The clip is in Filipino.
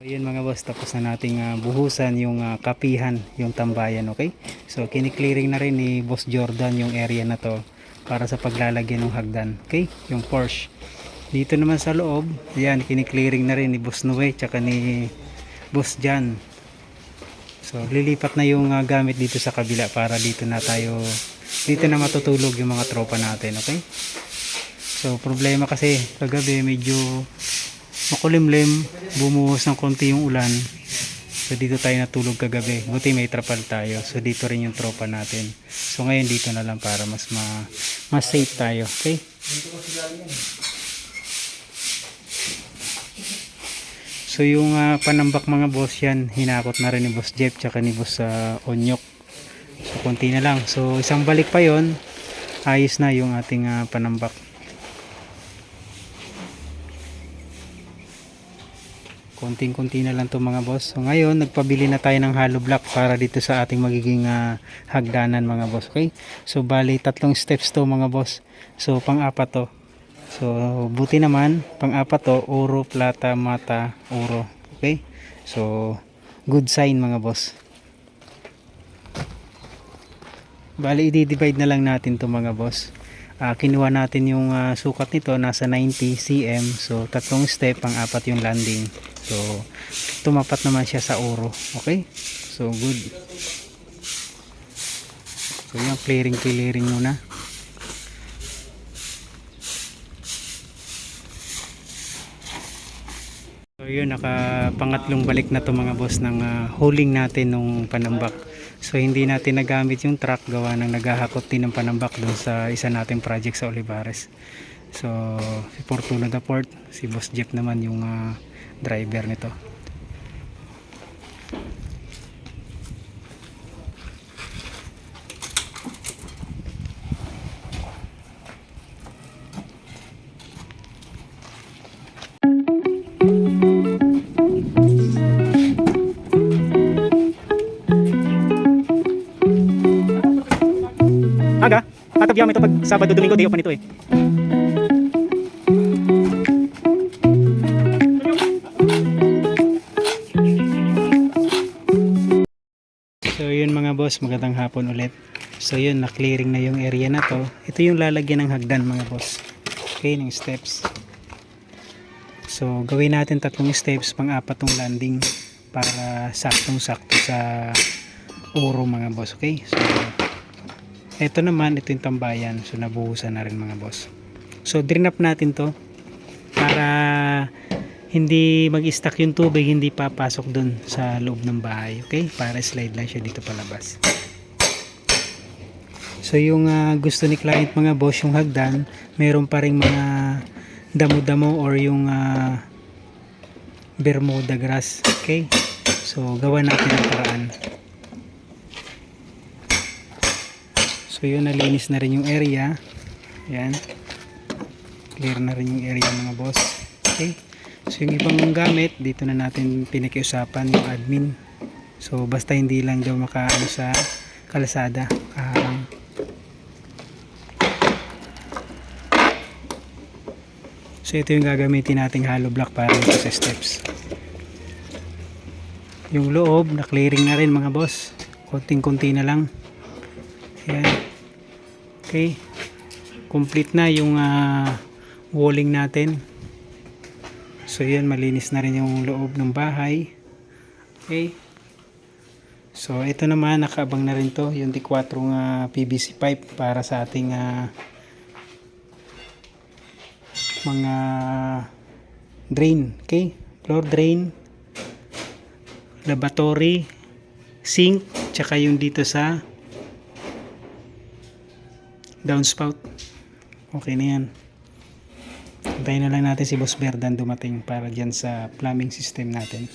Ayun mga boss, tapos na nating buhusan yung kapihan, yung tambayan, okay? So kiniklearing na rin ni Boss Jordan yung area na to para sa paglalagyan ng hagdan, okay? Yung Porsche. Dito naman sa loob, yan, kiniklearing na rin ni Boss Noe tsaka ni Boss Jan. So lilipat na yung gamit dito sa kabila para dito na matutulog yung mga tropa natin, okay? So problema kasi kagabi medyo makulimlim, bumuhos ng konti yung ulan. So dito tayo natulog kagabi. Buti may trapal tayo. So dito rin yung tropa natin. So ngayon dito na lang para mas safe tayo. Okay? So yung panambak mga boss yan, hinakot na rin ni Boss Jeff tsaka ni Boss Onyok. So konti na lang. So isang balik pa yon, ayos na yung ating panambak. Konting-konti na lang to mga boss. So ngayon nagpabili na tayo ng hollow block para dito sa ating magiging hagdanan mga boss. Okay? So bali 3 steps to mga boss. So pang-apat to. So buti naman pang-apat to, oro, plata, mata, oro. Okay? So good sign mga boss. Bali i-divide na lang natin to mga boss. Kinuha natin yung sukat nito nasa 90 cm. So 3 step, pang-apat yung landing. So tumapat naman siya sa oro. Okay? So good. So yung clearing muna. So yun, nakapangatlong balik na to mga boss ng hauling natin nung panambak. So hindi natin nagamit yung truck gawa ng naghahakot din ng panambak doon sa isa nating project sa Olivares. So si Fortuna the Port, si Boss Jeff naman yung driver nito. Aga, katabiyam ito pag Sabado, Domingo, day off pa nito eh. So yun mga boss, magandang hapon ulit. So yun, na-clearing na yung area na to. Ito yung lalagyan ng hagdan mga boss. Okay, ng steps. So gawin natin 3 steps, pang-apat tong landing para saktong-sakto sa oro mga boss. Okay, so ito naman, ito yung tambayan. So nabuhusan na rin mga boss. So drain up natin to para hindi mag-stuck yung tubig, hindi papasok dun sa loob ng bahay. Okay, para slide lang siya dito palabas. So yung gusto ni client mga boss, yung hagdan, meron pa ring mga damo-damo or yung Bermuda grass. Okay, so gawa natin ang paraan. So yun, nalinis na rin yung area. Yan, clear na rin yung area mga boss. Okay, so yung ibang gamit dito na natin pinakiusapan yung admin. So basta hindi lang daw makaano sa kalsada, kaharang. So ito yung gagamitin nating hollow block para dito sa steps. Yung loob na clearing na rin mga boss, konting-konti na lang. Yan. Okay, complete na yung walling natin. So yan, malinis na rin yung loob ng bahay. Okay, so ito naman, nakaabang na rin to yung D4 PVC pipe para sa ating mga drain. Okay, floor drain, lavatory, sink, tsaka yung dito sa downspout. Okay na yan. Antayin na lang natin si Boss Berdan dumating para dyan sa plumbing system natin.